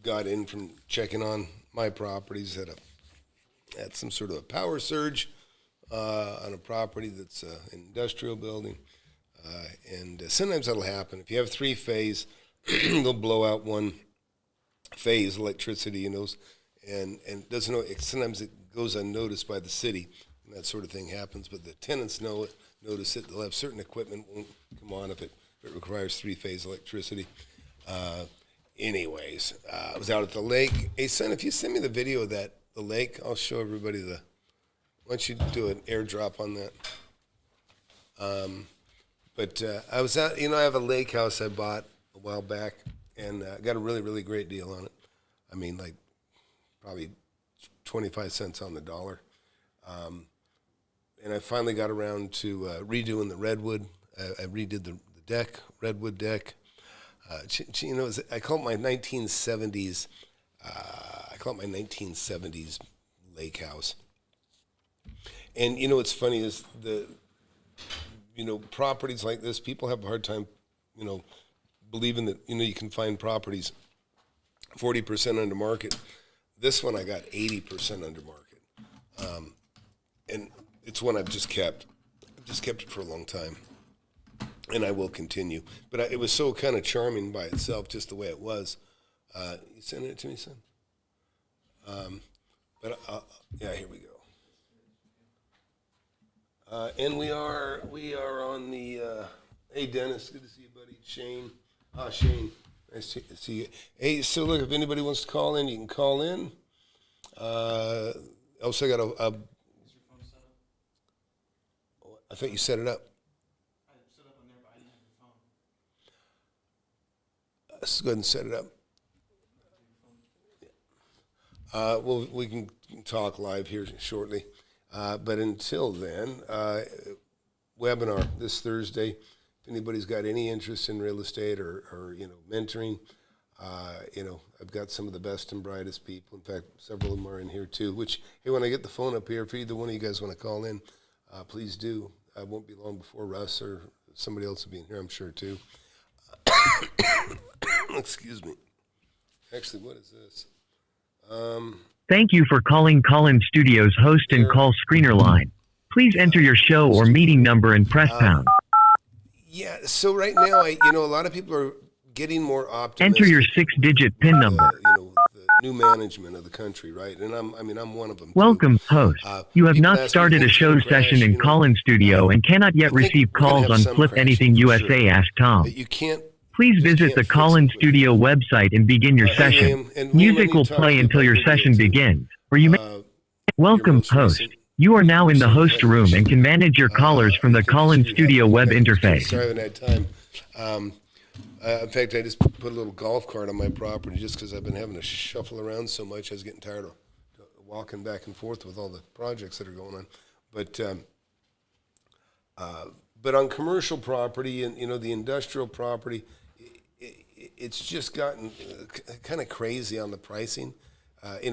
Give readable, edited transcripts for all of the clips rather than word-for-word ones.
got in from checking on my properties, had some sort of a power surge on a property that's an industrial building. And sometimes that'll happen. If you have three-phase, they'll blow out one phase electricity, and doesn't know. Sometimes it goes unnoticed by the city, and that sort of thing happens. But the tenants notice it. They'll have certain equipment won't come on if it requires three-phase electricity. Anyways, I was out at the lake. Hey, son, if you send me the video of the lake, I'll show everybody why don't you do an airdrop on that? But I was out, I have a lake house I bought a while back, and got a really, really great deal on it. I mean, like probably 25 cents on the dollar. And I finally got around to redoing the redwood. I redid the deck, redwood deck. I call it my 1970s. I call it my 1970s lake house. And what's funny is properties like this, people have a hard time, believing that you can find properties 40% under market. This one I got 80% under market, and it's one I've just kept. I've just kept it for a long time, and I will continue. But it was so kind of charming by itself, just the way it was. You sending it to me, son? Yeah, here we go. And we are on the. Hey, Dennis, good to see you, buddy. Shane, Shane, nice to see you. Hey, so look, if anybody wants to call in, you can call in. Also, I got a. Is your phone set up? I thought you set it up. I set it up on there, but I didn't have your phone. Let's go ahead and set it up. Well, we can talk live here shortly. But until then, webinar this Thursday. If anybody's got any interest in real estate or mentoring, I've got some of the best and brightest people. In fact, several of them are in here too. Which, hey, when I get the phone up here, if either one of you guys want to call in, please do. I won't be long before Russ or somebody else will be in here, I'm sure too. Excuse me. Actually, what is this? Thank you for calling Call-In Studios host and call screener line. Please enter your show or meeting number and press pound. Yeah, so right now, a lot of people are getting more optimistic. Enter your 6-digit PIN number. The new management of the country, right? And I'm one of them. Welcome, host. You have not started a show session in Call-In Studio and cannot yet receive calls on Flip Anything USA. Ask Tom. You can't. Please visit the Call-In Studio website and begin your session. Music will play until your session begins. Or you may. Welcome, host. You are now in the host room and can manage your callers from the Call-In Studio web interface. Sorry, I haven't had time. In fact, I just put a little golf cart on my property just because I've been having to shuffle around so much. I was getting tired of walking back and forth with all the projects that are going on. But on commercial property and the industrial property, it's just gotten kind of crazy on the pricing.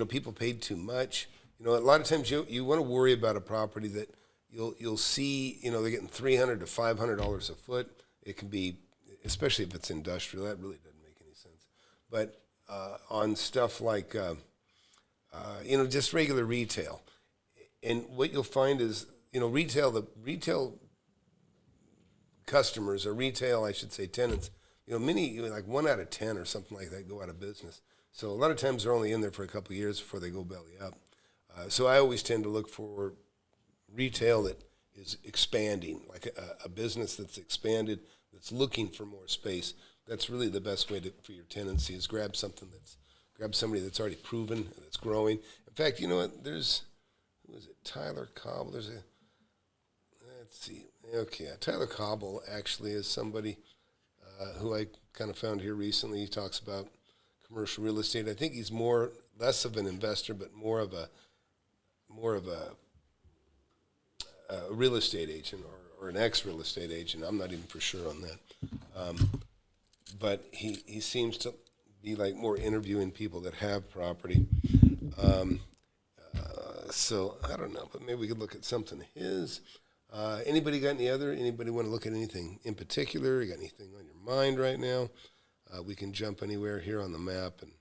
People paid too much. A lot of times you want to worry about a property that you'll see. They're getting $300 to $500 a foot. It can be, especially if it's industrial. That really doesn't make any sense. But on stuff like just regular retail, and what you'll find is the retail customers, or retail, I should say, tenants. Many, like 1 out of 10 or something like that, go out of business. So a lot of times they're only in there for a couple of years before they go belly up. So I always tend to look for retail that is expanding, like a business that's expanded, that's looking for more space. That's really the best way for your tenancy is grab somebody that's already proven, that's growing. In fact, you know what? Who is it? Tyler Cauble. Let's see. Okay, Tyler Cauble actually is somebody who I kind of found here recently. He talks about commercial real estate. I think he's less of an investor, but more of a real estate agent or an ex-real estate agent. I'm not even for sure on that. But he seems to be like more interviewing people that have property. So I don't know, but maybe we could look at something of his. Anybody want to look at anything in particular? You got anything on your mind right now? We can jump anywhere here on the map and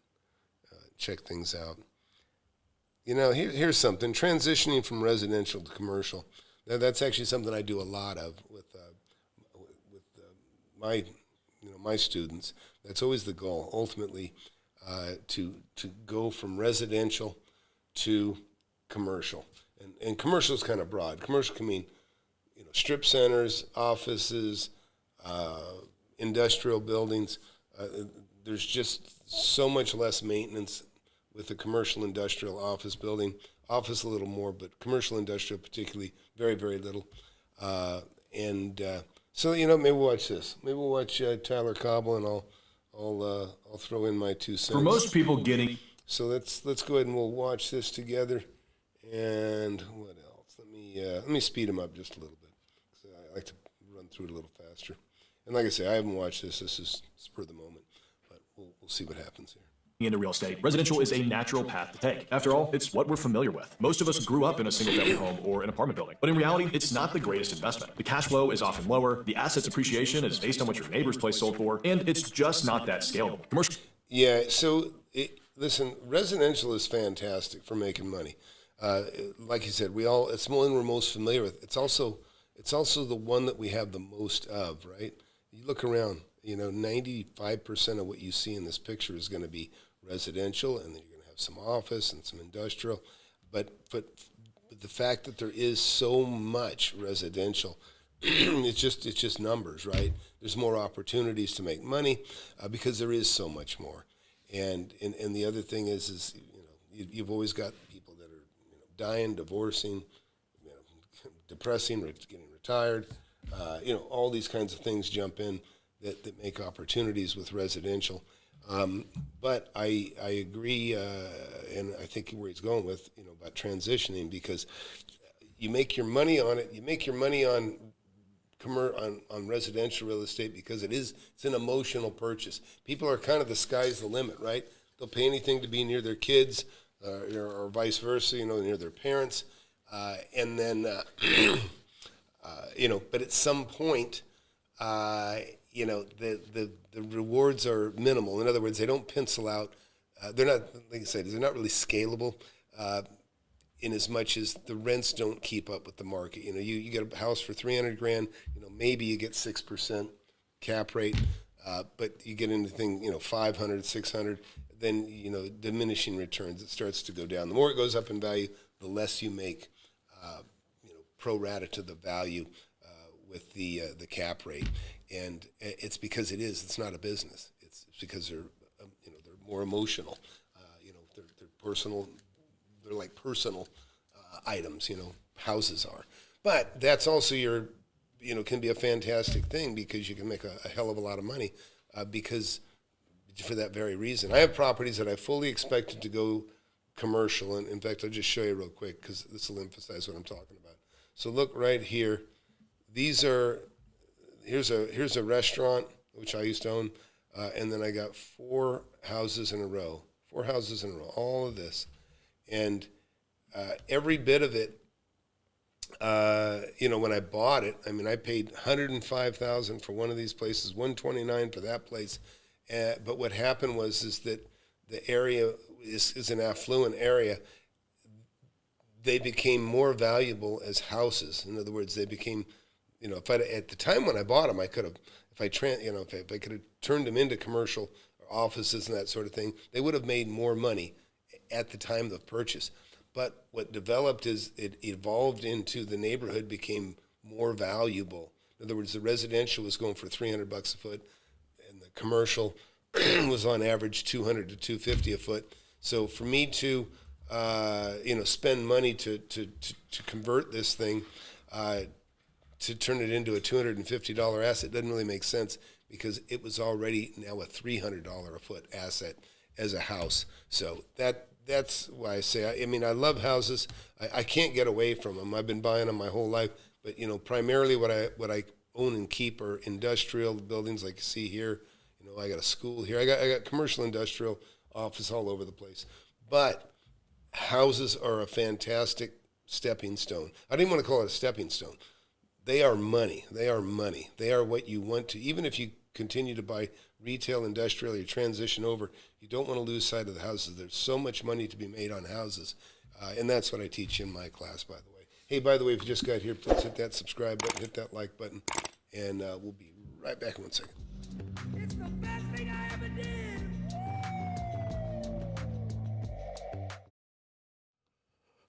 check things out. Here's something, transitioning from residential to commercial. That's actually something I do a lot of with my students. That's always the goal, ultimately, to go from residential to commercial. And commercial is kind of broad. Commercial can mean, strip centers, offices, industrial buildings. There's just so much less maintenance with a commercial industrial office building. Office a little more, but commercial industrial particularly very, very little. So maybe we'll watch this. Maybe we'll watch Tyler Cauble, and I'll throw in my 2 cents. For most people, getting So let's go ahead and we'll watch this together. And what else? Let me speed them up just a little bit. I like to run through it a little faster. And like I say, I haven't watched this. This is spur of the moment, but we'll see what happens here. into real estate, residential is a natural path to take. After all, it's what we're familiar with. Most of us grew up in a single-family home or an apartment building. But in reality, it's not the greatest investment. The cash flow is often lower, the asset's appreciation is based on what your neighbor's place sold for, and it's just not that scalable. Commercial. Yeah, so listen, residential is fantastic for making money. Like you said, it's the one we're most familiar with. It's also the one that we have the most of, right? You look around, 95% of what you see in this picture is going to be residential, and then you're going to have some office and some industrial. But the fact that there is so much residential, it's just numbers, right? There's more opportunities to make money because there is so much more. And the other thing is you've always got people that are dying, divorcing, depressing, getting retired. All these kinds of things jump in that make opportunities with residential. But I agree, and I think where he's going with, about transitioning, because you make your money on it. You make your money on residential real estate because it's an emotional purchase. People are kind of the sky's the limit, right? They'll pay anything to be near their kids, or vice versa, near their parents, and then but at some point, the rewards are minimal. In other words, they don't pencil out. They're not, like I said, they're not really scalable in as much as the rents don't keep up with the market. You get a house for $300,000, maybe you get 6% cap rate, but you get into thing, 500, 600, then, diminishing returns. It starts to go down. The more it goes up in value, the less you make, pro rata to the value with the cap rate. And it's because it's not a business. It's because they're more emotional. They're personal. They're like personal items. Houses are. But that's also can be a fantastic thing because you can make a hell of a lot of money because for that very reason. I have properties that I fully expected to go commercial, and in fact, I'll just show you real quick because this will emphasize what I'm talking about. So look right here. Here's a restaurant, which I used to own, and then I got 4 houses in a row, all of this. And every bit of it, when I bought it, I paid $105,000 for one of these places, $129,000 for that place. But what happened is that the area is an affluent area. They became more valuable as houses. In other words, they became, at the time when I bought them, I could have, if I could have turned them into commercial or offices and that sort of thing, they would have made more money at the time of purchase. But what developed is it evolved into the neighborhood became more valuable. In other words, the residential was going for $300 a foot, and the commercial was on average $200 to $250 a foot. So for me to spend money to convert this thing, to turn it into a $250 asset doesn't really make sense because it was already now a $300 a foot asset as a house. So that's why I say, I love houses. I can't get away from them. I've been buying them my whole life, but primarily what I own and keep are industrial buildings like you see here. I got a school here. I got commercial, industrial, office all over the place. But houses are a fantastic stepping stone. I didn't want to call it a stepping stone. They are money. They are money. They are what you want to, even if you continue to buy retail, industrial, you transition over, you don't want to lose sight of the houses. There's so much money to be made on houses, and that's what I teach in my class, by the way. Hey, by the way, if you just got here, please hit that subscribe button, hit that like button, and we'll be right back in 1 second. It's the best thing I ever did.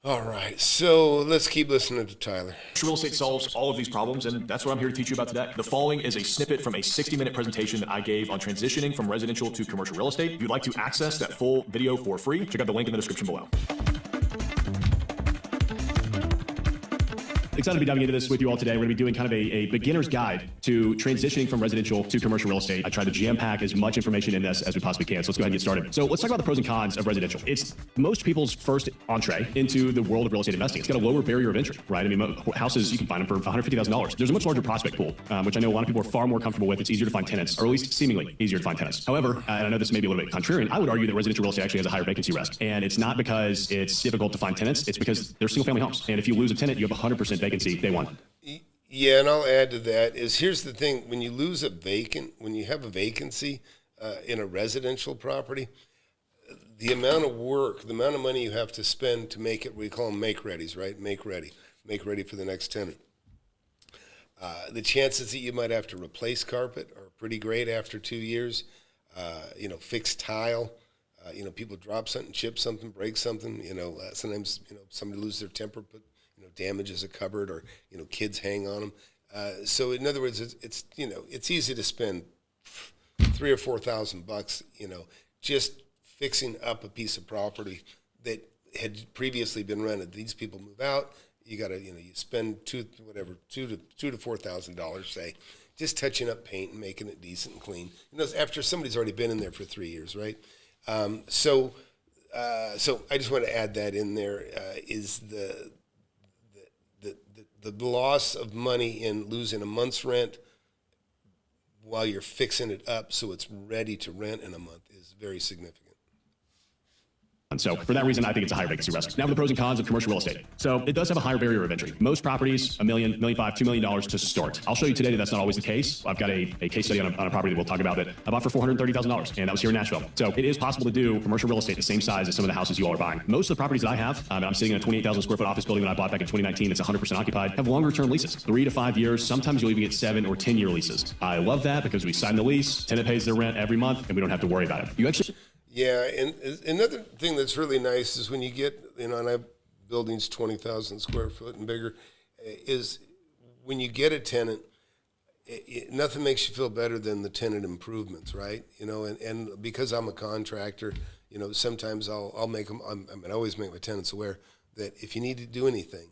All right, so let's keep listening to Tyler. Real estate solves all of these problems, and that's what I'm here to teach you about today. The following is a snippet from a 60-minute presentation that I gave on transitioning from residential to commercial real estate. If you'd like to access that full video for free, check out the link in the description below. Excited to be diving into this with you all today. We're going to be doing kind of a beginner's guide to transitioning from residential to commercial real estate. I try to jam pack as much information in this as we possibly can. So let's go ahead and get started. So let's talk about the pros and cons of residential. It's most people's first entree into the world of real estate investing. It's got a lower barrier of entry, right? I mean, houses, you can find them for $150,000. There's a much larger prospect pool, which I know a lot of people are far more comfortable with. It's easier to find tenants, or at least seemingly easier to find tenants. However, and I know this may be a little bit contrarian, I would argue that residential real estate actually has a higher vacancy risk. And it's not because it's difficult to find tenants. It's because they're single family homes. And if you lose a tenant, you have 100% vacancy day one. Yeah, and I'll add to that is here's the thing: when you when you have a vacancy in a residential property, the amount of work, the amount of money you have to spend to make it, we call them make-readies, right? Make ready for the next tenant. The chances that you might have to replace carpet are pretty great after 2 years. Fix tile. People drop something, chip something, break something. Sometimes somebody loses their temper, but damages a cupboard, or kids hang on them. So in other words, it's easy to spend $3,000 or $4,000, just fixing up a piece of property that had previously been rented. These people move out. You got to you spend $2,000 to $4,000, say, just touching up paint and making it decent and clean. After somebody's already been in there for 3 years, right? So I just want to add that in there is the loss of money in losing a month's rent while you're fixing it up so it's ready to rent in a month is very significant. And so for that reason, I think it's a higher vacancy risk. Now for the pros and cons of commercial real estate. So it does have a higher barrier of entry. Most properties, $1 million, $1.5 million, $2 million to start. I'll show you today that that's not always the case. I've got a case study on a property that we'll talk about that I bought for $430,000, and that was here in Nashville. So it is possible to do commercial real estate the same size as some of the houses you all are buying. Most of the properties that I have, I'm sitting in a 28,000 square foot office building that I bought back in 2019. It's 100% occupied, have longer term leases, 3 to 5 years. Sometimes you'll even get 7 or 10 year leases. I love that because we sign the lease, tenant pays their rent every month, and we don't have to worry about it. You actually... Yeah, and another thing that's really nice is when you get, and I have buildings 20,000 square foot and bigger, is when you get a tenant, nothing makes you feel better than the tenant improvements, right? And because I'm a contractor, sometimes I'll make them, I always make my tenants aware that if you need to do anything,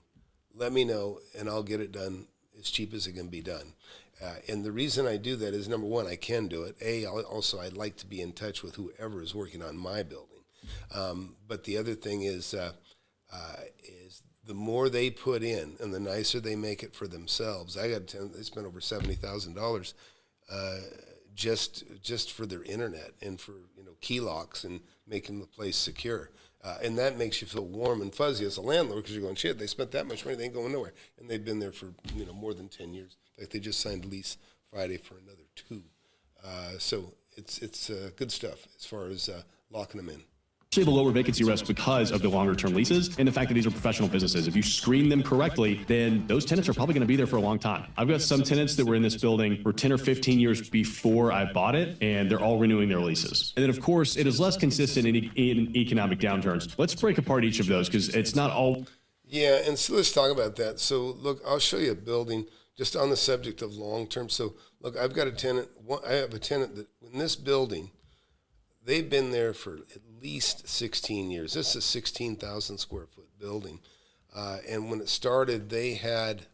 let me know and I'll get it done as cheap as it can be done. And the reason I do that is, number one, I can do it. Also, I'd like to be in touch with whoever is working on my building. But the other thing is the more they put in and the nicer they make it for themselves. They spent over $70,000 just for their internet and for key locks and making the place secure. And that makes you feel warm and fuzzy as a landlord because you're going, shit, they spent that much money, they ain't going nowhere. And they've been there for more than 10 years. In fact, they just signed a lease Friday for another 2. So it's good stuff as far as locking them in. Actually have a lower vacancy risk because of the longer term leases and the fact that these are professional businesses. If you screen them correctly, then those tenants are probably going to be there for a long time. I've got some tenants that were in this building for 10 or 15 years before I bought it, and they're all renewing their leases. And then, of course, it is less consistent in economic downturns. Let's break apart each of those because it's not all. Yeah, and so let's talk about that. So, look, I'll show you a building just on the subject of long term. So, look, I've got a tenant. I have a tenant that in this building, they've been there for at least 16 years. This is a 16,000 square foot building. And when it started, they had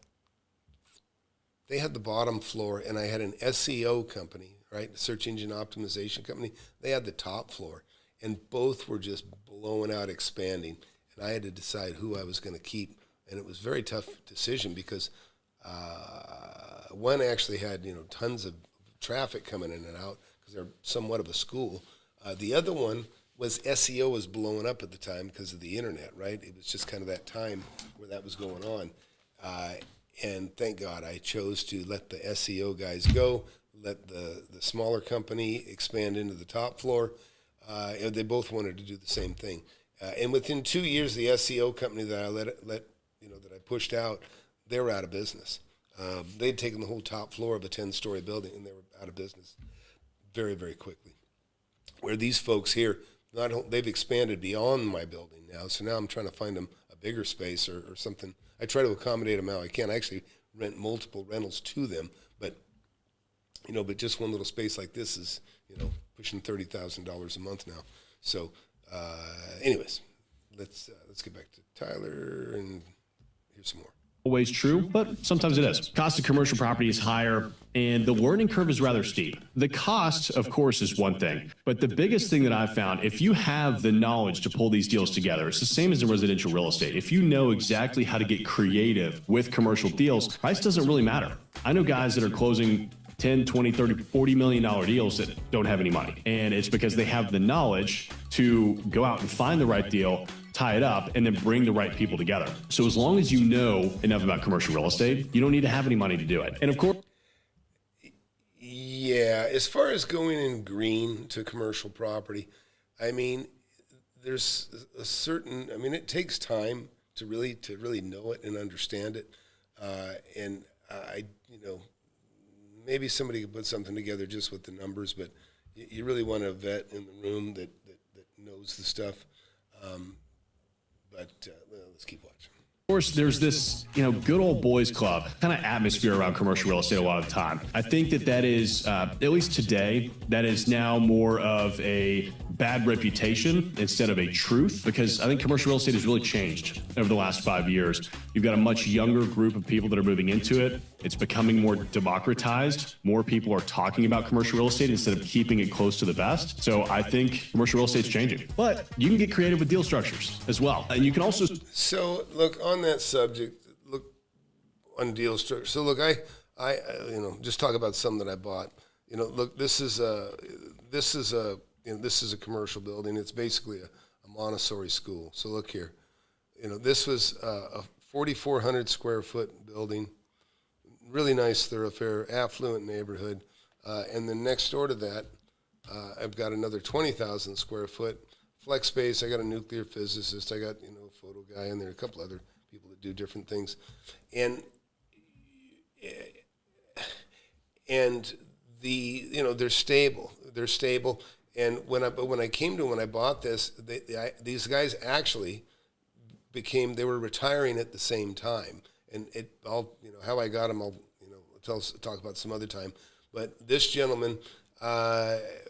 the bottom floor, and I had an SEO company, right, search engine optimization company. They had the top floor, and both were just blowing out, expanding. And I had to decide who I was going to keep, and it was a very tough decision because one actually had tons of traffic coming in and out because they're somewhat of a school. The other one was SEO was blowing up at the time because of the internet, right? It was just kind of that time where that was going on. And thank God I chose to let the SEO guys go. let the smaller company expand into the top floor. And they both wanted to do the same thing. And within 2 years, the SEO company that I that I pushed out, they were out of business. They'd taken the whole top floor of a 10-story building, and they were out of business very, very quickly. Where these folks here, they've expanded beyond my building now, so now I'm trying to find them a bigger space or something. I try to accommodate them how I can. I actually rent multiple rentals to them, but just one little space like this is, pushing $30,000 a month now. So, anyways, let's get back to Tyler, and here's some more. Always true, but sometimes it is. Cost of commercial property is higher, and the learning curve is rather steep. The cost, of course, is one thing, but the biggest thing that I've found, if you have the knowledge to pull these deals together, it's the same as in residential real estate. If you know exactly how to get creative with commercial deals, price doesn't really matter. I know guys that are closing 10, 20, 30, $40 million deals that don't have any money. And it's because they have the knowledge to go out and find the right deal, tie it up, and then bring the right people together. So as long as you know enough about commercial real estate, you don't need to have any money to do it. And of course, yeah, as far as going in green to commercial property, I mean, there's a certain, it takes time to really know it and understand it. And maybe somebody could put something together just with the numbers, but you really want a vet in the room that knows the stuff. Let's keep watching. Of course, there's this, good old boys club kind of atmosphere around commercial real estate a lot of the time. I think that is, at least today, that is now more of a bad reputation instead of a truth, because I think commercial real estate has really changed over the last 5 years. You've got a much younger group of people that are moving into it. It's becoming more democratized. More people are talking about commercial real estate instead of keeping it close to the vest. So I think commercial real estate's changing. But you can get creative with deal structures as well. And you can also... So, look, on that subject, look, on deal structure. So, look, I just talk about some that I bought. Look, this is a commercial building. It's basically a Montessori school. So look here. This was a 4,400 square foot building, really nice thoroughfare, affluent neighborhood. And then next door to that, I've got another 20,000 square foot flex space. I got a nuclear physicist. I got, a photo guy in there, a couple other people that do different things. And they're stable. They're stable. And when I bought this, these guys actually they were retiring at the same time. And how I got them, I'll talk about some other time. But this gentleman,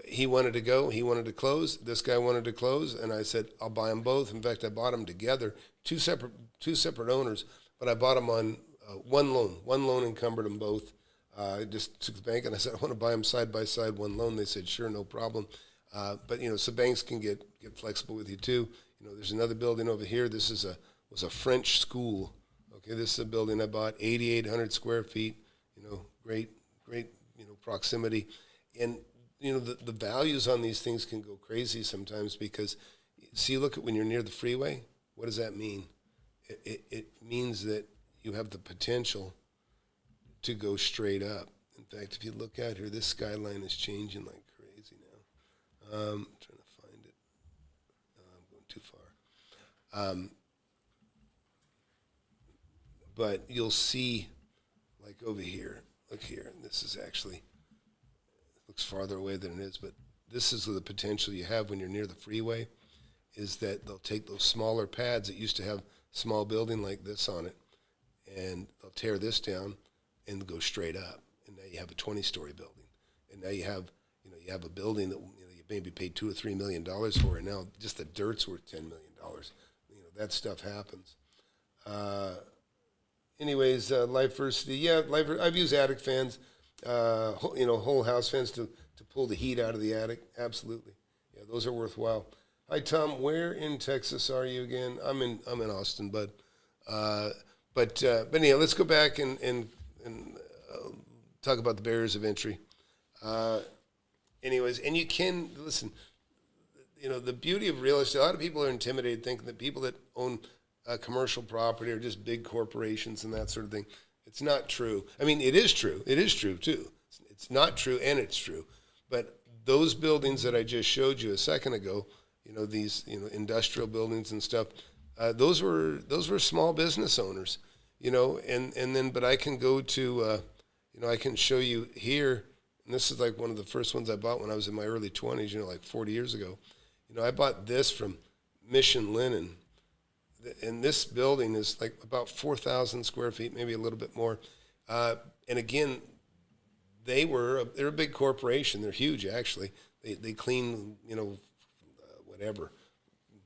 he wanted to go, he wanted to close. This guy wanted to close, and I said, I'll buy them both. In fact, I bought them together, two separate owners, but I bought them on one loan. One loan encumbered them both. I just took the bank and I said, I want to buy them side by side, one loan. They said, sure, no problem. But so banks can get flexible with you too. There's another building over here. This was a French school. Okay, this is a building I bought, 8,800 square feet. Great proximity, and the values on these things can go crazy sometimes because, look at when you're near the freeway. What does that mean? It means that you have the potential to go straight up. In fact, if you look out here, this skyline is changing like crazy now. I'm trying to find it. I'm going too far. But you'll see, like over here, look here, and this is actually, looks farther away than it is, but this is the potential you have when you're near the freeway, is that they'll take those smaller pads that used to have a small building like this on it, and they'll tear this down and go straight up, and now you have a 20-story building, and now you have a building that you maybe paid $2 or $3 million for, and now just the dirt's worth $10 million. That stuff happens. Anyways, Lifeversity, yeah, I've used attic fans, whole house fans to pull the heat out of the attic. Absolutely, yeah, those are worthwhile. Hi, Tom. Where in Texas are you again? I'm in Austin, bud. But anyhow, let's go back and talk about the barriers of entry. Anyways, and you can listen. The beauty of real estate. A lot of people are intimidated, thinking that people that own commercial property are just big corporations and that sort of thing. It's not true. I mean, it is true. It is true too. it's not true and it's true. But those buildings that I just showed you a second ago, these industrial buildings and stuff, those were small business owners, and then but I can go to I can show you here, and this is like one of the first ones I bought when I was in my early 20s, like 40 years ago. I bought this from Mission Linen, and this building is like about 4,000 square feet, maybe a little bit more. And again, they're a big corporation. They're huge, actually. They clean, whatever,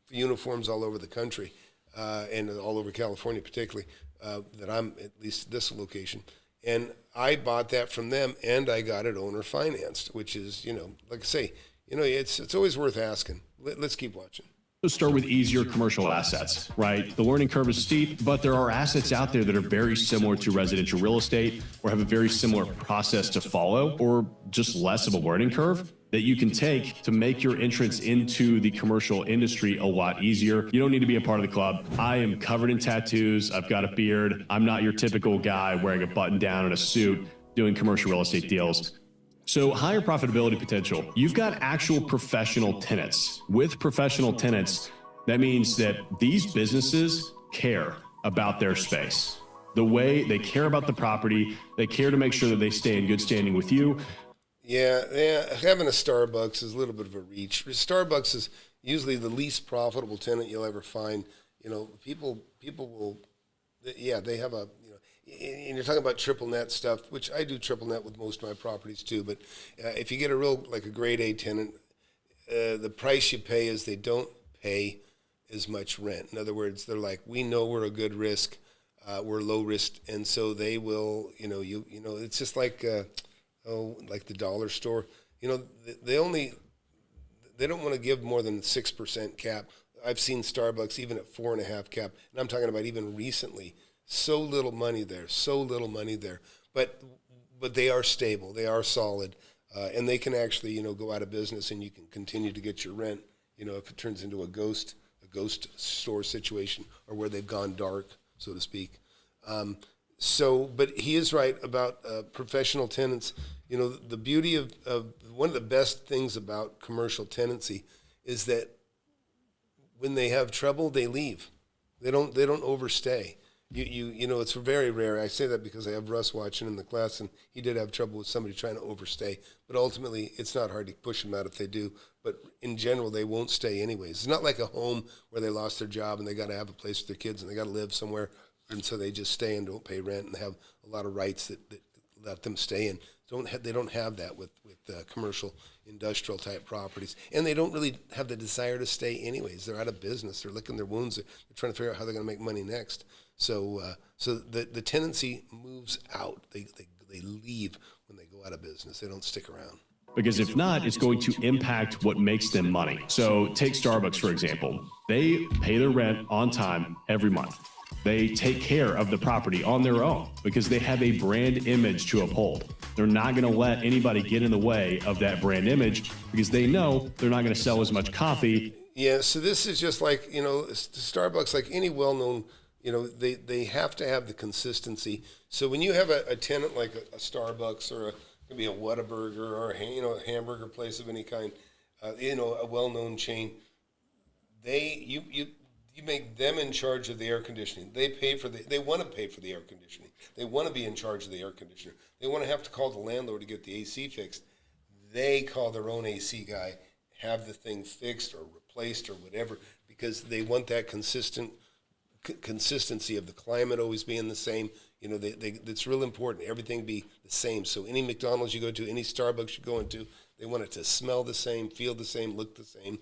uniforms all over the country, and all over California particularly, that I'm, at least this location. And I bought that from them, and I got it owner financed, which is, like I say, it's always worth asking. Let's keep watching. Let's start with easier commercial assets, right? The learning curve is steep, but there are assets out there that are very similar to residential real estate or have a very similar process to follow, or just less of a learning curve that you can take to make your entrance into the commercial industry a lot easier. You don't need to be a part of the club. I am covered in tattoos. I've got a beard. I'm not your typical guy wearing a button down and a suit doing commercial real estate deals. So higher profitability potential. You've got actual professional tenants. With professional tenants, that means that these businesses care about their space. The way they care about the property, they care to make sure that they stay in good standing with you. Yeah, having a Starbucks is a little bit of a reach. Starbucks is usually the least profitable tenant you'll ever find. People will, they have a, and you're talking about triple net stuff, which I do triple net with most of my properties too. But if you get a grade A tenant, the price you pay is they don't pay as much rent. In other words, they're like, we know we're a good risk, we're low risk, and so they will, it's just like, like the dollar store. They don't want to give more than 6% cap. I've seen Starbucks even at 4.5 cap, and I'm talking about even recently. So little money there. But they are stable. They are solid, and they can actually, go out of business, and you can continue to get your rent. If it turns into a ghost store situation, or where they've gone dark, so to speak. But he is right about professional tenants. The beauty of one of the best things about commercial tenancy is that when they have trouble, they leave. They don't overstay. It's very rare. I say that because I have Russ watching in the class, and he did have trouble with somebody trying to overstay. But ultimately, it's not hard to push them out if they do. But in general, they won't stay anyways. It's not like a home where they lost their job and they got to have a place for their kids and they got to live somewhere, and so they just stay and don't pay rent and have a lot of rights that let them stay in. They don't have that with commercial industrial type properties, and they don't really have the desire to stay anyways. They're out of business. They're licking their wounds. They're trying to figure out how they're going to make money next. So the tenancy moves out. They leave when they go out of business. They don't stick around. Because if not, it's going to impact what makes them money. So take Starbucks, for example. They pay their rent on time every month. They take care of the property on their own because they have a brand image to uphold. They're not going to let anybody get in the way of that brand image because they know they're not going to sell as much coffee. Yeah, so this is just like, Starbucks, like any well-known, they have to have the consistency. So when you have a tenant like a Starbucks or could be a Whataburger or a hamburger place of any kind, a well-known chain, you make them in charge of the air conditioning. They want to pay for the air conditioning. They want to be in charge of the air conditioner. They want to have to call the landlord to get the AC fixed. They call their own AC guy, have the thing fixed or replaced or whatever, because they want that consistency of the climate always being the same. It's real important. Everything be the same. So any McDonald's you go to, any Starbucks you go into, they want it to smell the same, feel the same, look the same,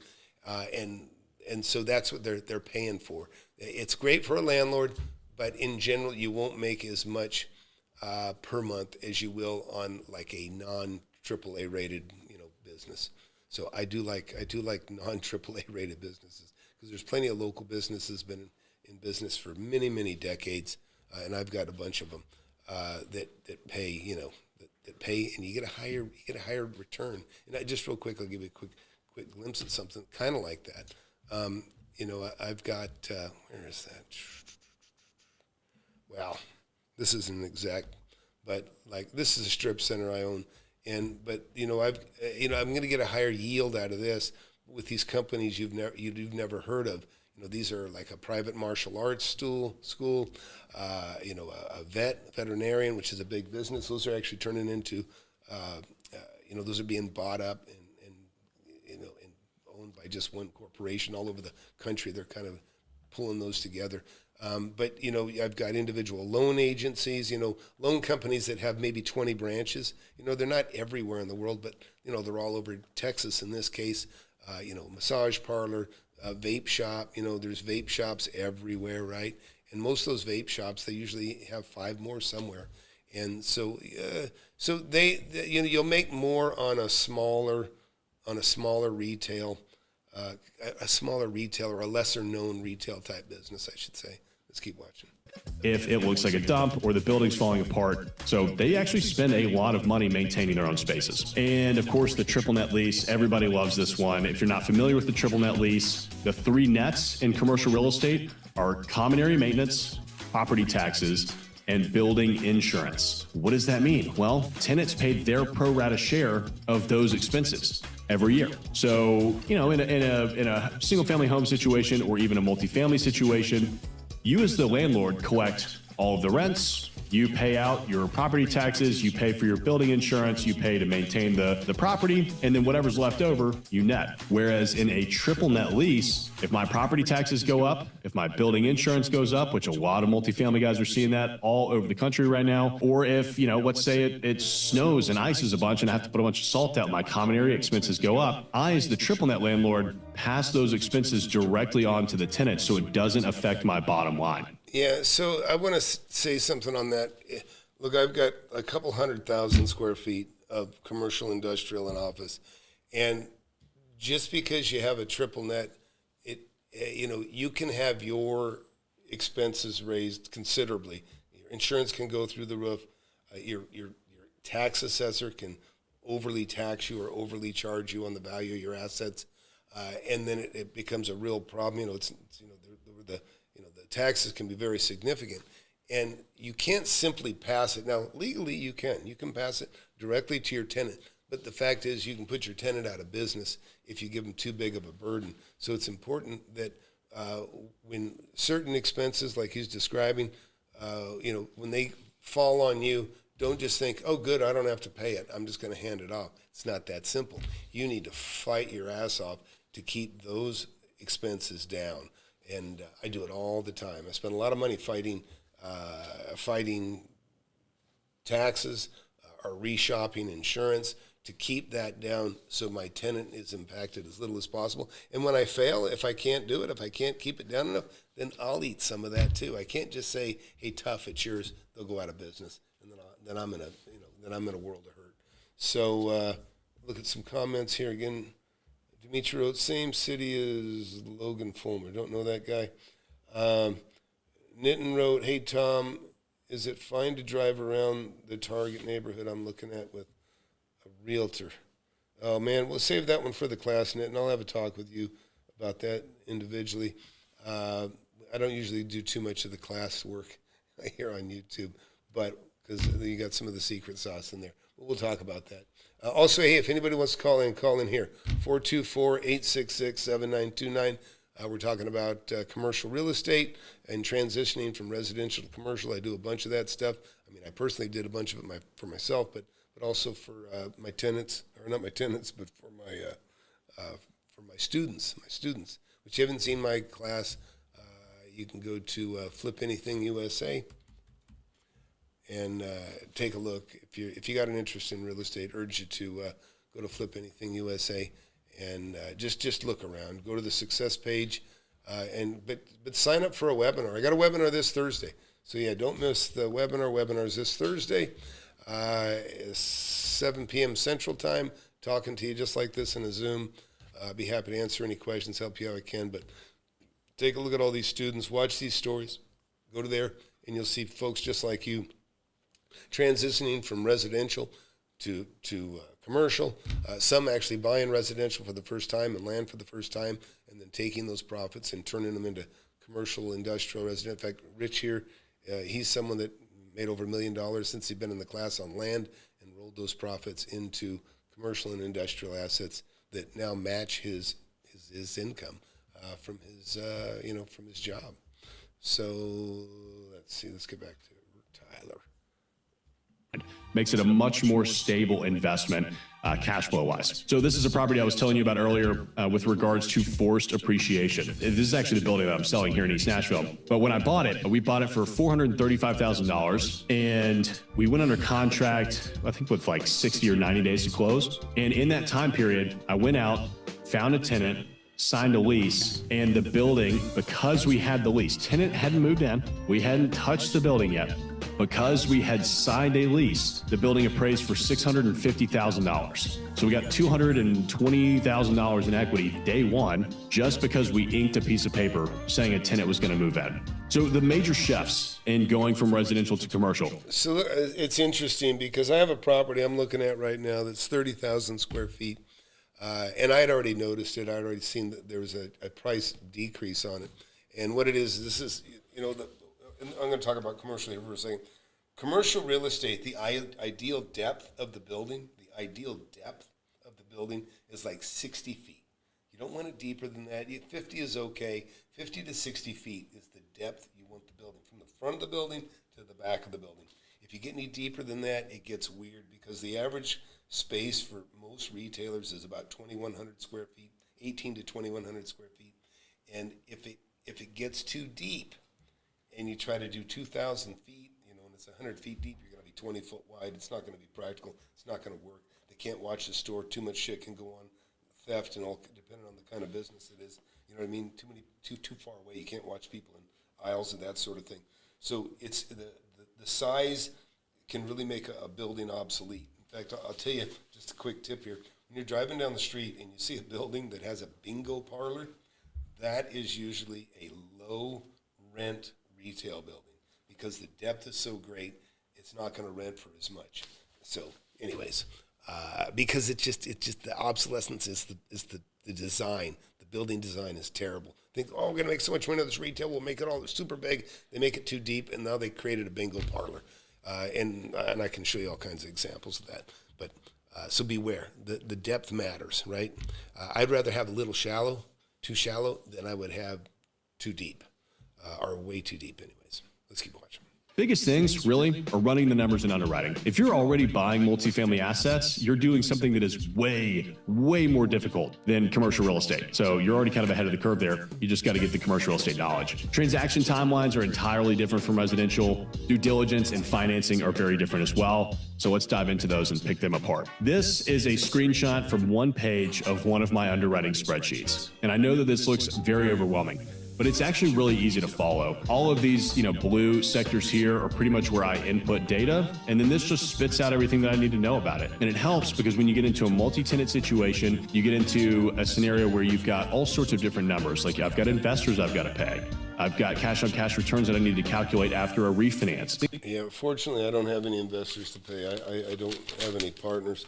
and so that's what they're paying for. It's great for a landlord, but in general, you won't make as much per month as you will on like a non-AAA rated business. So I do like non-AAA rated businesses because there's plenty of local businesses been in business for many, many decades, and I've got a bunch of them that pay that pay, and you get a higher return. And just real quick, I'll give you a quick glimpse of something kind of like that. I've got, where is that? Well, this isn't exact, but like this is a strip center I own, But I'm going to get a higher yield out of this with these companies you've never heard of. These are like a private martial arts school, a veterinarian, which is a big business. Those are actually turning into, those are being bought up and owned by just one corporation all over the country. They're kind of pulling those together. But I've got individual loan agencies, loan companies that have maybe 20 branches. They're not everywhere in the world, but, they're all over Texas in this case. Massage parlor, vape shop, there's vape shops everywhere, right? And most of those vape shops, they usually have 5 more somewhere. And so you'll make more on a smaller retail, a smaller retail or a lesser known retail type business, I should say. Let's keep watching. If it looks like a dump or the building's falling apart. So they actually spend a lot of money maintaining their own spaces. And of course, the triple net lease, everybody loves this one. If you're not familiar with the triple net lease, the 3 nets in commercial real estate are common area maintenance, property taxes, and building insurance. What does that mean? Well, tenants paid their pro rata share of those expenses every year. So, in a single family home situation or even a multifamily situation, you as the landlord collect all of the rents, you pay out your property taxes, you pay for your building insurance, you pay to maintain the property, and then whatever's left over, you net. Whereas in a triple net lease, if my property taxes go up, if my building insurance goes up, which a lot of multifamily guys are seeing that all over the country right now, or if, let's say it snows and ices a bunch and I have to put a bunch of salt out, my common area expenses go up, I as the triple net landlord pass those expenses directly on to the tenant so it doesn't affect my bottom line. Yeah, so I want to say something on that. Look, I've got a couple 100,000 square feet of commercial, industrial, and office, and just because you have a triple net, you can have your expenses raised considerably. Your insurance can go through the roof. Your tax assessor can overly tax you or overly charge you on the value of your assets, and then it becomes a real problem. The taxes can be very significant, and you can't simply pass it. Now, legally, you can pass it directly to your tenant, but the fact is you can put your tenant out of business if you give them too big of a burden. So it's important that when certain expenses, like he's describing, when they fall on you, don't just think, oh, good, I don't have to pay it. I'm just going to hand it off. It's not that simple. You need to fight your ass off to keep those expenses down. And I do it all the time. I spend a lot of money fighting taxes or reshopping insurance to keep that down so my tenant is impacted as little as possible. And when I fail, if I can't do it, if I can't keep it down enough, then I'll eat some of that too. I can't just say, hey, tough, it's yours. They'll go out of business. And then I'm in a world of hurt. So look at some comments here again. Dimitri wrote, same city as Logan Fulmer. Don't know that guy. Nitin wrote, hey, Tom, is it fine to drive around the Target neighborhood I'm looking at with a realtor? Oh, man, we'll save that one for the class, Nitin. I'll have a talk with you about that individually. I don't usually do too much of the class work here on YouTube, but because you got some of the secret sauce in there. But we'll talk about that. Also, hey, if anybody wants to call in here, 424-866-7929. We're talking about commercial real estate and transitioning from residential to commercial. I do a bunch of that stuff. I mean, I personally did a bunch of it for myself, but also for my tenants, or not my tenants, but for my students, which you haven't seen my class. You can go to Flip Anything USA and take a look. If you got an interest in real estate, urge you to go to Flip Anything USA and just look around. Go to the success page, but sign up for a webinar. I got a webinar this Thursday, so yeah, don't miss the webinar. Webinar's this Thursday, 7 p.m. Central Time. Talking to you just like this in a Zoom. I'd be happy to answer any questions, help you how I can. But take a look at all these students, watch these stories, go to there, and you'll see folks just like you transitioning from residential to commercial, some actually buying residential for the first time and land for the first time, and then taking those profits and turning them into commercial, industrial, residential. In fact, Rich here, he's someone that made over $1 million since he's been in the class on land and rolled those profits into commercial and industrial assets that now match his income from his from his job. So let's see. Let's get back to Tyler. Makes it a much more stable investment cash flow wise. So this is a property I was telling you about earlier with regards to forced appreciation. This is actually the building that I'm selling here in East Nashville. But when I bought it, we bought it for $435,000 and we went under contract, I think with like 60 or 90 days to close. And in that time period, I went out, found a tenant, signed a lease, and the building, because we had the lease, tenant hadn't moved in, we hadn't touched the building yet. Because we had signed a lease, the building appraised for $650,000. So we got $220,000 in equity day one, just because we inked a piece of paper saying a tenant was going to move in. So the major shifts in going from residential to commercial. So it's interesting because I have a property I'm looking at right now that's 30,000 square feet. And I had already noticed it. I had already seen that there was a price decrease on it. And what it is, this is, and I'm going to talk about commercial here for a second. Commercial real estate, the ideal depth of the building, is like 60 feet. You don't want it deeper than that. 50 is okay. 50 to 60 feet is the depth you want the building, from the front of the building to the back of the building. If you get any deeper than that, it gets weird because the average space for most retailers is about 2,100 square feet, 18 to 2,100 square feet. And if it gets too deep, and you try to do 2,000 feet, and it's 100 feet deep, you're going to be 20 foot wide. It's not going to be practical. It's not going to work. They can't watch the store. Too much shit can go on, theft and all, depending on the kind of business it is. You know what I mean? Too far away. You can't watch people in aisles and that sort of thing. So it's the size can really make a building obsolete. In fact, I'll tell you just a quick tip here. When you're driving down the street and you see a building that has a bingo parlor, that is usually a low rent retail building because the depth is so great, it's not going to rent for as much. So, anyways, because it's just the obsolescence is the design. The building design is terrible. Think, we're going to make so much money on this retail, we'll make it all super big. They make it too deep, and now they created a bingo parlor, and I can show you all kinds of examples of that. But so beware, the depth matters, right? I'd rather have a little shallow, too shallow, than I would have too deep. Are way too deep anyways. Let's keep watching. Biggest things really are running the numbers in underwriting. If you're already buying multifamily assets, you're doing something that is way, way more difficult than commercial real estate. So you're already kind of ahead of the curve there. You just got to get the commercial real estate knowledge. Transaction timelines are entirely different from residential. Due diligence and financing are very different as well. So let's dive into those and pick them apart. This is a screenshot from one page of one of my underwriting spreadsheets. And I know that this looks very overwhelming, but it's actually really easy to follow. All of these, blue sectors here are pretty much where I input data, and then this just spits out everything that I need to know about it. And it helps because when you get into a multi-tenant situation, you get into a scenario where you've got all sorts of different numbers. Like I've got investors I've got to pay. I've got cash-on-cash returns that I need to calculate after a refinance. Yeah, fortunately, I don't have any investors to pay. I don't have any partners,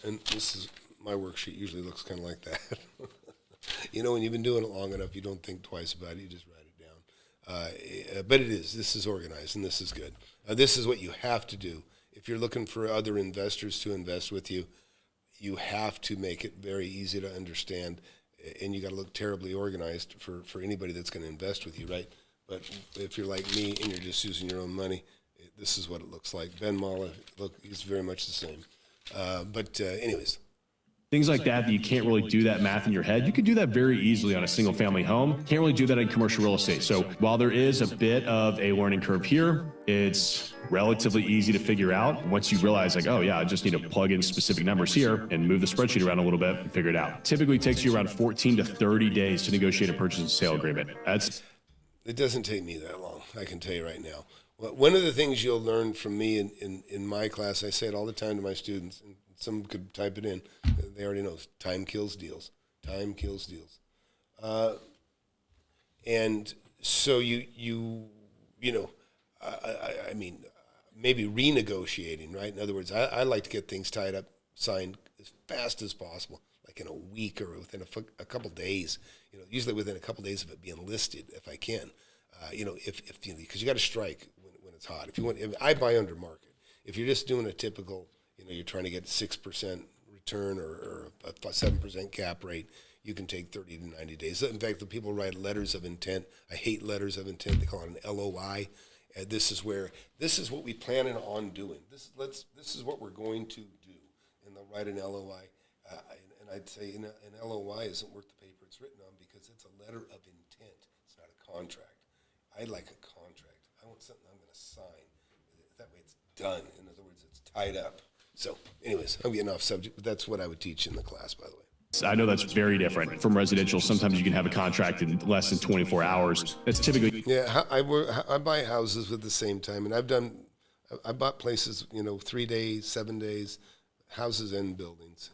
and this is my worksheet. Usually looks kind of like that. When you've been doing it long enough, you don't think twice about it. You just write it down. But it is. This is organized, and this is good. This is what you have to do. If you're looking for other investors to invest with you, you have to make it very easy to understand, and you got to look terribly organized for anybody that's going to invest with you, right? But if you're like me and you're just using your own money, this is what it looks like. Ben Mala, look, he's very much the same. Anyways. Things like that you can't really do that math in your head. You could do that very easily on a single family home. Can't really do that in commercial real estate. So while there is a bit of a learning curve here, it's relatively easy to figure out once you realize I just need to plug in specific numbers here and move the spreadsheet around a little bit and figure it out. Typically takes you around 14 to 30 days to negotiate a purchase and sale agreement. It doesn't take me that long, I can tell you right now. One of the things you'll learn from me in my class, I say it all the time to my students, and some could type it in. They already know. Time kills deals. Time kills deals. And so maybe renegotiating, right? In other words, I like to get things tied up, signed as fast as possible, like in a week or within a couple days. Usually within a couple days of it being listed, if I can. Because you got to strike when it's hot. If I buy under market. If you're just doing a typical, you're trying to get 6% return or a 7% cap rate, you can take 30 to 90 days. In fact, the people write letters of intent. I hate letters of intent. They call it an LOI. This is what we plan on doing. This is what we're going to do. And they'll write an LOI. And I'd say an LOI isn't worth the paper it's written on because it's a letter of intent. It's not a contract. I like a contract. I want something I'm going to sign. That way it's done. In other words, it's tied up. So anyways, I'm getting off subject, but that's what I would teach in the class, by the way. I know that's very different from residential. Sometimes you can have a contract in less than 24 hours. That's typically... Yeah, I buy houses with the same time, and I bought places, 3 days, 7 days, houses and buildings.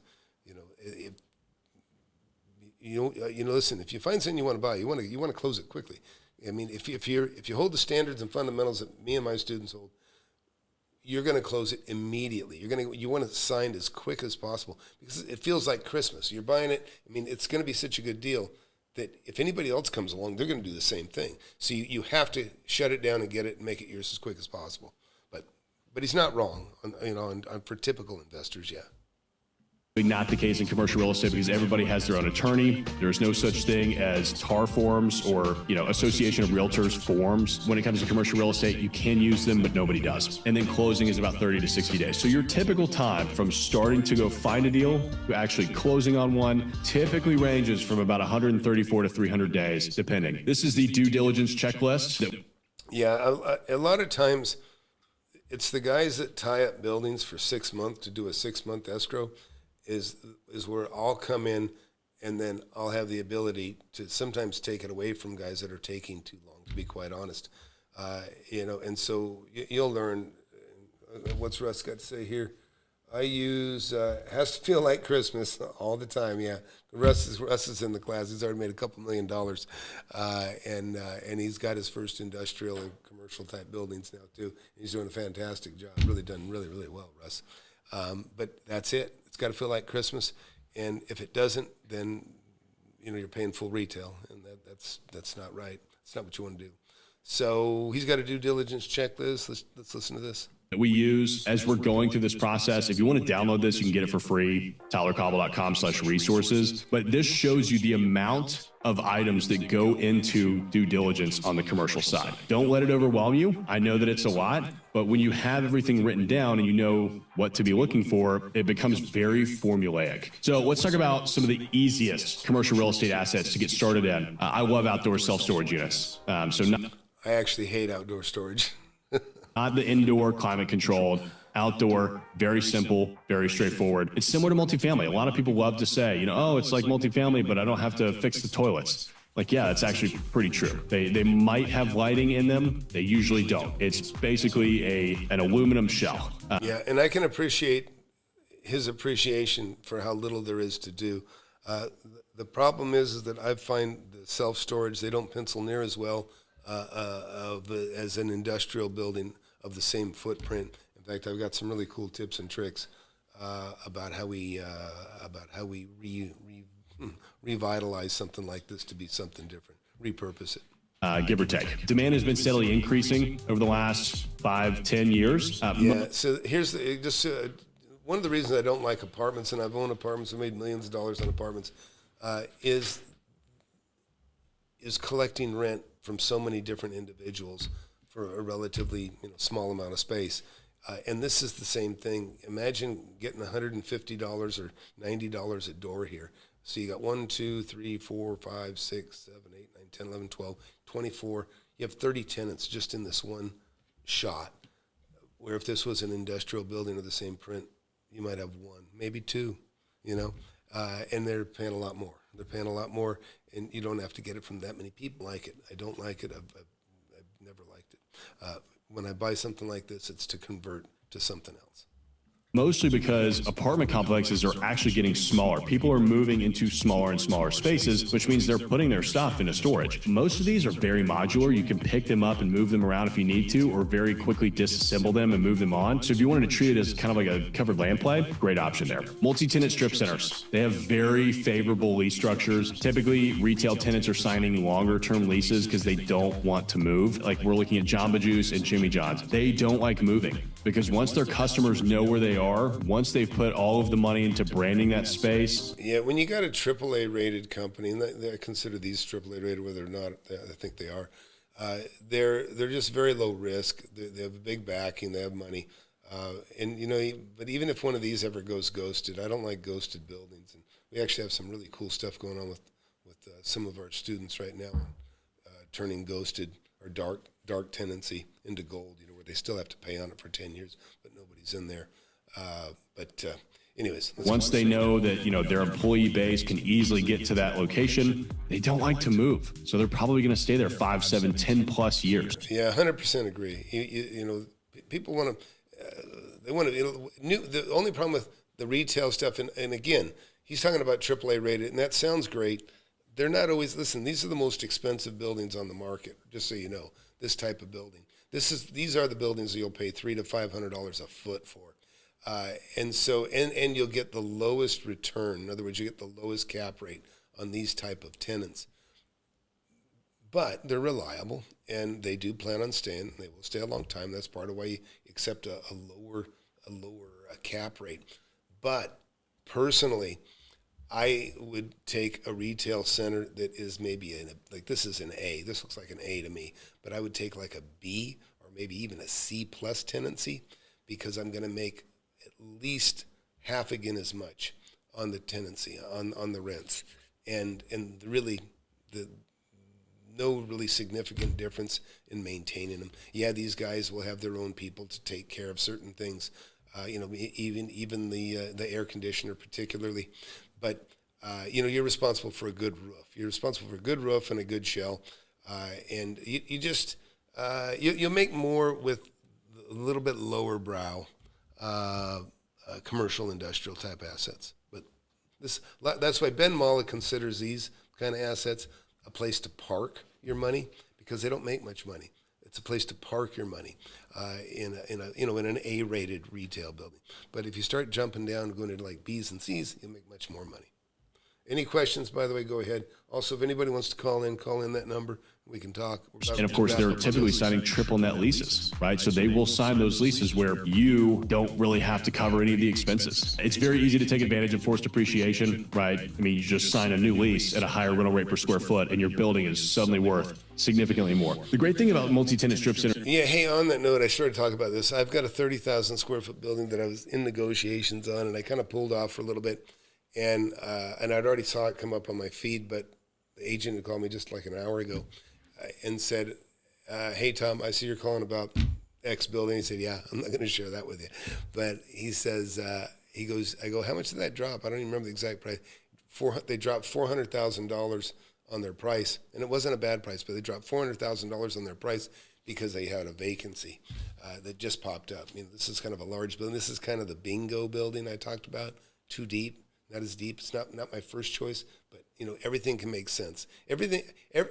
Listen, if you find something you want to buy, you want to close it quickly. I mean, if you hold the standards and fundamentals that me and my students hold, you're going to close it immediately. You want it signed as quick as possible because it feels like Christmas. You're buying it. I mean, it's going to be such a good deal that if anybody else comes along, they're going to do the same thing. So you have to shut it down and get it and make it yours as quick as possible. But he's not wrong, for typical investors, yeah. Not the case in commercial real estate because everybody has their own attorney. There's no such thing as TAR forms or, Association of Realtors forms. When it comes to commercial real estate, you can use them, but nobody does. And then closing is about 30 to 60 days. So your typical time from starting to go find a deal to actually closing on one typically ranges from about 134 to 300 days, depending. This is the due diligence checklist. Yeah, a lot of times it's the guys that tie up buildings for 6 months to do a 6-month escrow. Is where I'll come in, and then I'll have the ability to sometimes take it away from guys that are taking too long, to be quite honest. And so you'll learn. What's Russ got to say here? I use has to feel like Christmas all the time. Yeah, Russ is in the class. He's already made a couple $1 million, and he's got his first industrial and commercial type buildings now too. He's doing a fantastic job. Really done really well, Russ. But that's it. It's got to feel like Christmas, and if it doesn't, then you're paying full retail, and that's not right. It's not what you want to do. So he's got a due diligence checklist. Let's listen to this. That we use as we're going through this process. If you want to download this, you can get it for free, tylercauble.com/resources. But this shows you the amount of items that go into due diligence on the commercial side. Don't let it overwhelm you. I know that it's a lot, but when you have everything written down and you know what to be looking for, it becomes very formulaic. So let's talk about some of the easiest commercial real estate assets to get started in. I love outdoor self-storage units. I actually hate outdoor storage. Not the indoor, climate controlled, outdoor, very simple, very straightforward. It's similar to multifamily. A lot of people love to say, it's like multifamily, but I don't have to fix the toilets. Yeah, that's actually pretty true. They might have lighting in them. They usually don't. It's basically an aluminum shell. Yeah, and I can appreciate his appreciation for how little there is to do. The problem is that I find the self-storage, they don't pencil near as well as an industrial building of the same footprint. In fact, I've got some really cool tips and tricks about how we revitalize something like this to be something different, repurpose it. Give or take. Demand has been steadily increasing over the last 5-10 years. So here's one of the reasons I don't like apartments, and I've owned apartments, I've made millions of dollars on apartments, is collecting rent from so many different individuals for a relatively small amount of space. And this is the same thing. Imagine getting $150 or $90 a door here. So you got 1, 2, 3, 4, 5, 6, 7, 8, 9, 10, 11, 12, 24. You have 30 tenants just in this one shot. Where if this was an industrial building of the same print, you might have 1, maybe 2, and they're paying a lot more. They're paying a lot more, and you don't have to get it from that many people. I don't like it. I've never liked it. When I buy something like this, it's to convert to something else. Mostly because apartment complexes are actually getting smaller. People are moving into smaller and smaller spaces, which means they're putting their stuff into storage. Most of these are very modular. You can pick them up and move them around if you need to, or very quickly disassemble them and move them on. So if you wanted to treat it as kind of like a covered land play, great option there. Multi-tenant strip centers. They have very favorable lease structures. Typically, retail tenants are signing longer term leases because they don't want to move. Like we're looking at Jamba Juice and Jimmy John's. They don't like moving. Because once their customers know where they are, once they've put all of the money into branding that space. Yeah, when you got a AAA rated company, and I consider these AAA rated, whether or not I think they are, they're just very low risk. They have a big backing, they have money. And you know, but even if one of these ever goes ghosted, I don't like ghosted buildings. And we actually have some really cool stuff going on with some of our students right now, turning ghosted or dark tenancy into gold. You know, where they still have to pay on it for 10 years, but nobody's in there. Anyways, once they know that, you know, their employee base can easily get to that location, they don't like to move. So they're probably going to stay there 5, 7, 10 plus years. Yeah, 100% agree. You know, people want to, they want to, the only problem with the retail stuff, and again, he's talking about AAA rated, and that sounds great. They're not always, listen, these are the most expensive buildings on the market, just so you know, this type of building. These are the buildings that you'll pay $300 to $500 a foot for. And so, and you'll get the lowest return. In other words, you get the lowest cap rate on these type of tenants. But they're reliable, and they do plan on staying. They will stay a long time. That's part of why you accept a lower cap rate. But personally, I would take a retail center that is maybe like this is an A. This looks like an A to me. But I would take like a B or maybe even a C plus tenancy, because I'm going to make at least half again as much on the tenancy, on the rents, and really no really significant difference in maintaining them. Yeah, these guys will have their own people to take care of certain things, you know, even the air conditioner particularly, but you know, you're responsible for a good roof. You're responsible for a good roof and a good shell, and you just you'll make more with a little bit lower brow commercial industrial type assets. But that's why Ben Molla considers these kind of assets a place to park your money, because they don't make much money. It's a place to park your money in an A-rated retail building. But if you start jumping down and going into like B's and C's, you'll make much more money. Any questions, by the way, go ahead. Also, if anybody wants to call in that number. We can talk. And of course, they're typically signing triple net leases, right? So they will sign those leases where you don't really have to cover any of the expenses. It's very easy to take advantage of forced depreciation, right? I mean, you just sign a new lease at a higher rental rate per square foot, and your building is suddenly worth significantly more. The great thing about multi-tenant strip center. Yeah, hey, on that note, I started talking about this. I've got a 30,000 square foot building that I was in negotiations on, and I kind of pulled off for a little bit. And I'd already saw it come up on my feed, but the agent had called me just like an hour ago and said, hey, Tom, I see you're calling about X building. He said, yeah, I'm not going to share that with you. But he says, I go, how much did that drop? I don't even remember the exact price. They dropped $400,000 on their price. And it wasn't a bad price, but they dropped $400,000 on their price because they had a vacancy that just popped up. You know, this is kind of a large building. This is kind of the bingo building I talked about, too deep. Not as deep. It's not my first choice, but you know, everything can make sense.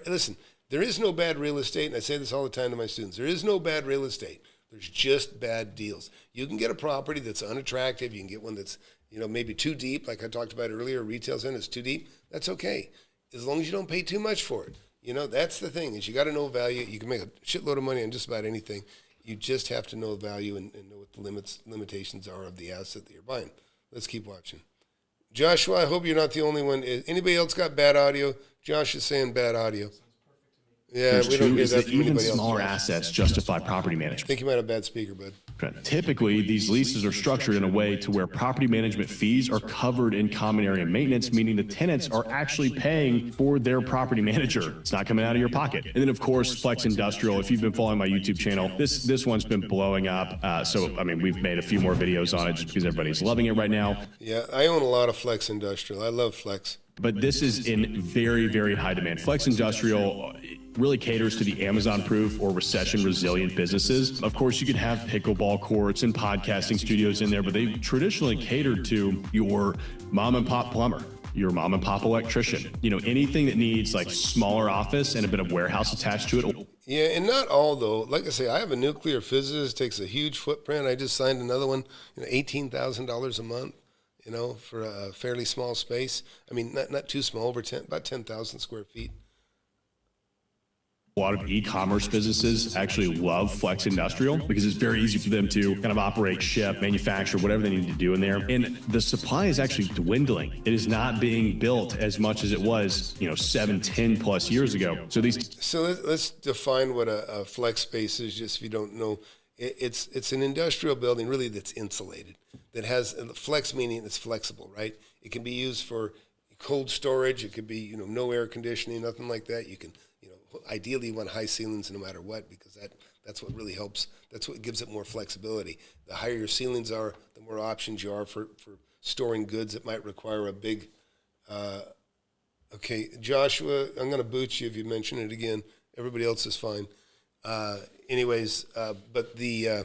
Listen, there is no bad real estate, and I say this all the time to my students. There is no bad real estate. There's just bad deals. You can get a property that's unattractive. You can get one that's, you know, maybe too deep, like I talked about earlier. Retail center is too deep. That's okay, as long as you don't pay too much for it. You know, that's the thing, is you got to know value. You can make a shitload of money on just about anything. You just have to know value and know what the limitations are of the asset that you're buying. Let's keep watching. Joshua, I hope you're not the only one. Anybody else got bad audio? Josh is saying bad audio. Yeah, we don't hear that from even anybody else. Smaller assets justify property I management. think you might have a bad speaker, bud. Typically, these leases are structured in a way to where property management fees are covered in common area maintenance, meaning the tenants are actually paying for their property manager. It's not coming out of your pocket. And then, of course, Flex Industrial. If you've been following my YouTube channel, this one's been blowing up. So, I mean, we've made a few more videos on it just because everybody's loving it right now. Yeah, I own a lot of Flex Industrial. I love Flex. But this is in very, very high demand. Flex Industrial, really caters to the Amazon-proof or recession-resilient businesses. Of course, you could have pickleball courts and podcasting studios in there, but they traditionally catered to your mom and pop plumber, your mom and pop electrician, anything that needs like smaller office and a bit of warehouse attached to it. Yeah, and not all though. Like I say, I have a nuclear physicist, takes a huge footprint. I just signed another one, $18,000 a month, for a fairly small space. I mean, not too small, about 10,000 square feet. A lot of e-commerce businesses actually love flex industrial because it's very easy for them to kind of operate, ship, manufacture, whatever they need to do in there. And the supply is actually dwindling. It is not being built as much as it was, 7, 10 plus years ago. So let's define what a flex space is, just if you don't know. It's an industrial building really that's insulated, that has flex, meaning it's flexible, right? It can be used for cold storage. It could be, no air conditioning, nothing like that. You can, ideally you want high ceilings no matter what, because that's what really helps. That's what gives it more flexibility. The higher your ceilings are, the more options you are for storing goods that might require a big, okay, Joshua, I'm going to boot you if you mention it again. Everybody else is fine. But the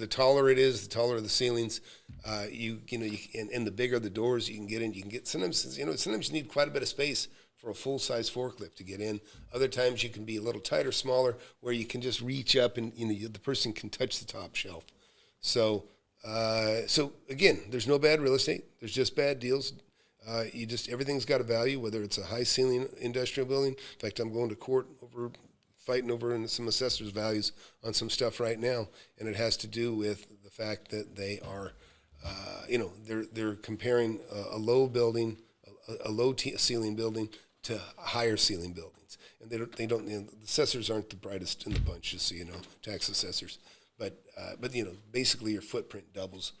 taller it is, the taller the ceilings, and the bigger the doors you can get in. You can get sometimes you need quite a bit of space for a full size forklift to get in. Other times you can be a little tighter, smaller, where you can just reach up and the person can touch the top shelf. So again, there's no bad real estate. There's just bad deals. Everything's got a value, whether it's a high ceiling industrial building. In fact, I'm going to court fighting over some assessors' values on some stuff right now, and it has to do with the fact that they are, they're comparing a low building, a low ceiling building to higher ceiling buildings, and they don't. The assessors aren't the brightest in the bunch, just so you know, tax assessors. But basically your footprint doubles,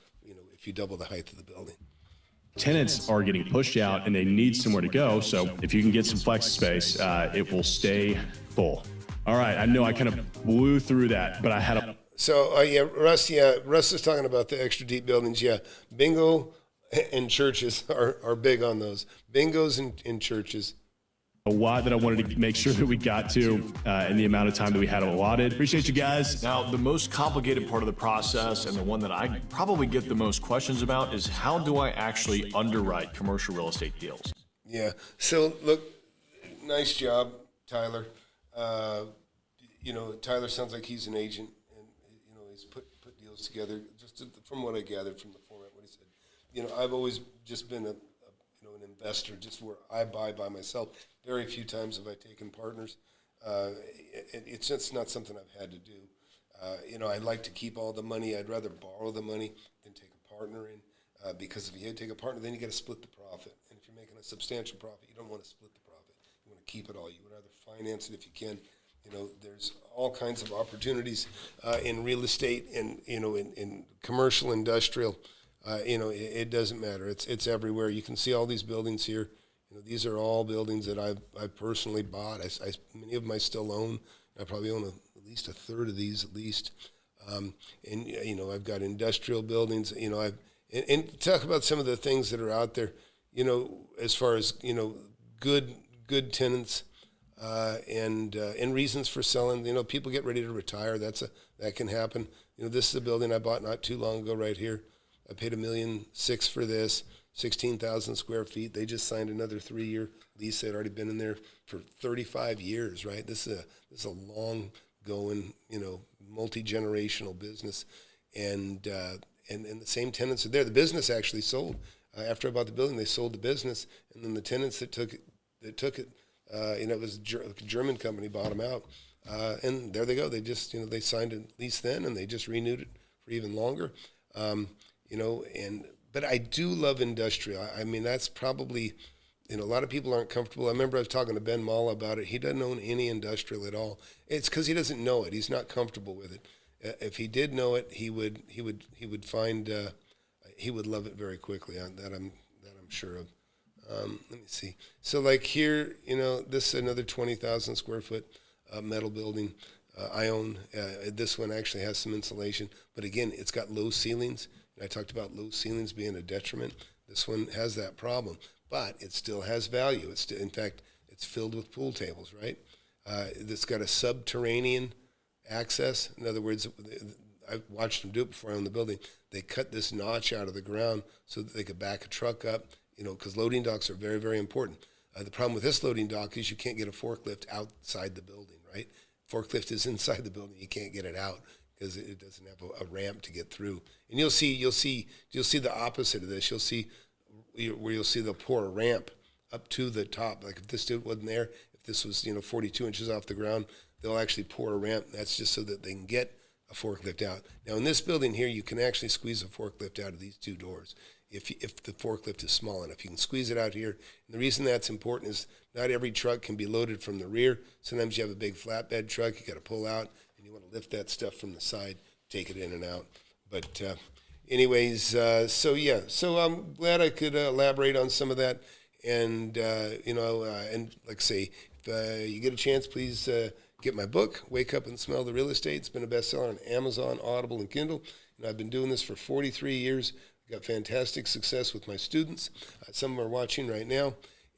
if you double the height of the building. Tenants are getting pushed out and they need somewhere to go. So if you can get some flex space, it will stay full. All right, I know I kind of blew through that, but I had a... Russ is talking about the extra deep buildings. Yeah, bingo and churches are big on those. Bingos and churches. A lot that I wanted to make sure that we got to in the amount of time that we had allotted. Appreciate you guys. Now, the most complicated part of the process, and the one that I probably get the most questions about, is how do I actually underwrite commercial real estate deals? Yeah, so look, nice job, Tyler. Tyler sounds like he's an agent, and he's put deals together. Just from what I gathered from the format, what he said, I've always just been an investor, just where I buy by myself. Very few times have I taken partners. It's just not something I've had to do. I'd like to keep all the money. I'd rather borrow the money than take a partner in, because if you take a partner, then you got to split the profit. And if you're making a substantial profit, you don't want to split the profit. You want to keep it all. You would rather finance it if you can. There's all kinds of opportunities in real estate and in commercial, industrial. It doesn't matter. It's everywhere. You can see all these buildings here. These are all buildings that I've personally bought. Many of them I still own. I probably own at least a third of these at least. I've got industrial buildings. And talk about some of the things that are out there. As far as good tenants. And reasons for selling. People get ready to retire. That can happen. This is a building I bought not too long ago right here. I paid $1.6 million for this, 16,000 square feet. They just signed another 3-year lease. They'd already been in there for 35 years, right? This is a long going, multi-generational business, and the same tenants are there. The business actually sold after I bought the building. They sold the business, and then the tenants that took it. It was a German company bought them out, and there they go. They just, they signed a lease then, and they just renewed it for even longer. But I do love industrial. I mean, that's probably, a lot of people aren't comfortable. I remember I was talking to Ben Malla about it. He doesn't own any industrial at all. It's because he doesn't know it. He's not comfortable with it. If he did know it, he would find, he would love it very quickly. That I'm sure of. Let me see. So like here, this is another 20,000 square foot metal building I own. This one actually has some insulation, but again, it's got low ceilings. And I talked about low ceilings being a detriment. This one has that problem. but it still has value. It's still, in fact, it's filled with pool tables, right? It's got a subterranean access. In other words, I watched them do it before I owned the building. They cut this notch out of the ground so that they could back a truck up, because loading docks are very, very important. The problem with this loading dock is you can't get a forklift outside the building, right? Forklift is inside the building. You can't get it out because it doesn't have a ramp to get through. And you'll see the opposite of this. You'll see they'll pour a ramp up to the top. Like if this dude wasn't there, if this was 42 inches off the ground, they'll actually pour a ramp. That's just so that they can get a forklift out. Now in this building here, you can actually squeeze a forklift out of these two doors. If the forklift is small enough, you can squeeze it out here. And the reason that's important is not every truck can be loaded from the rear. Sometimes you have a big flatbed truck you got to pull out, and you want to lift that stuff from the side, take it in and out. But anyways, so I'm glad I could elaborate on some of that. And and like I say, if you get a chance, please get my book, Wake Up and Smell the Real Estate. It's been a bestseller on Amazon, Audible, and Kindle. And I've been doing this for 43 years. Got fantastic success with my students. Some of them are watching right now,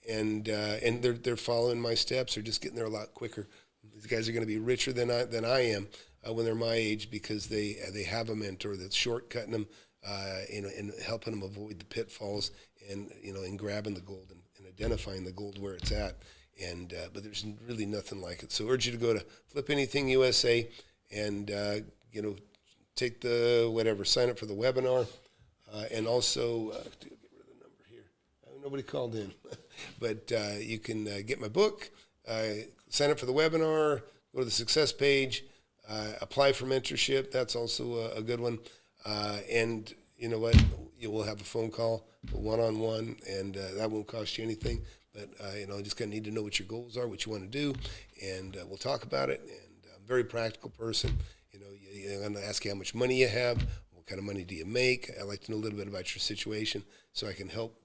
and they're following my steps. They're just getting there a lot quicker. These guys are going to be richer than I am when they're my age because they have a mentor that's shortcutting them, and helping them avoid the pitfalls, and and grabbing the gold and identifying the gold where it's at. And but there's really nothing like it. So I urge you to go to Flip Anything USA and take the sign up for the webinar. And also, get rid of the number here. Nobody called in. But you can get my book, sign up for the webinar, go to the success page, apply for mentorship. That's also a good one. And you know what? You will have a phone call, one-on-one, and that won't cost you anything. But, just going to need to know what your goals are, what you want to do, and we'll talk about it. And I'm a very practical person. I'm going to ask you how much money you have. What kind of money do you make? I like to know a little bit about your situation so I can help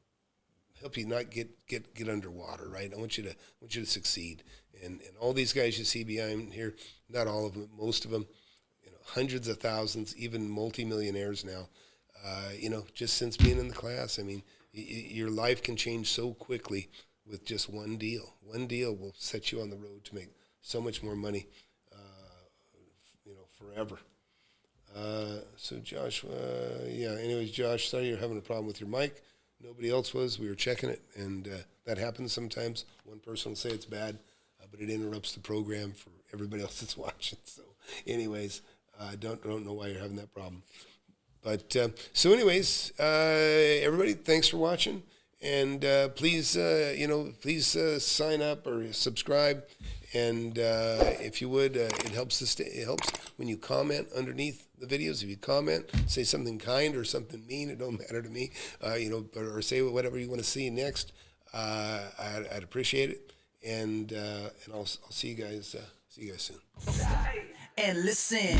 you not get underwater, right? I want you to succeed. And all these guys you see behind here, not all of them, most of them, hundreds of thousands, even multimillionaires now, just since being in the class. I mean, your life can change so quickly with just one deal. One deal will set you on the road to make so much more money, forever. So Joshua, anyways, Josh, sorry you're having a problem with your mic. Nobody else was. We were checking it, and that happens sometimes. One person will say it's bad, but it interrupts the program for everybody else that's watching. So anyways, don't know why you're having that problem. But so anyways, everybody, thanks for watching. And please sign up or subscribe. And if you would, it helps it helps when you comment underneath the videos. If you comment, say something kind or something mean, it don't matter to me. Or say whatever you want to see next. I'd appreciate it. And I'll see you guys. See you guys soon. And listen,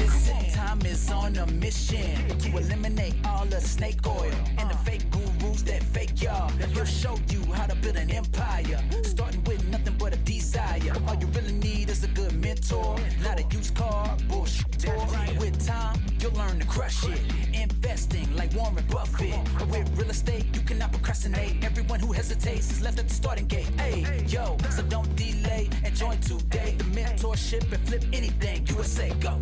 time is on a mission to eliminate all of the snake oil and the fake gurus that fake y'all. He'll show you how to build an empire, starting with nothing but a desire. All you really need is a good mentor, not a used car bullshit. With time, you'll learn to crush it. Investing like Warren Buffett. With real estate, you cannot procrastinate. Everyone who hesitates is left at the starting gate. Hey, yo, so don't delay and join today. The mentorship and flip anything. USA, go.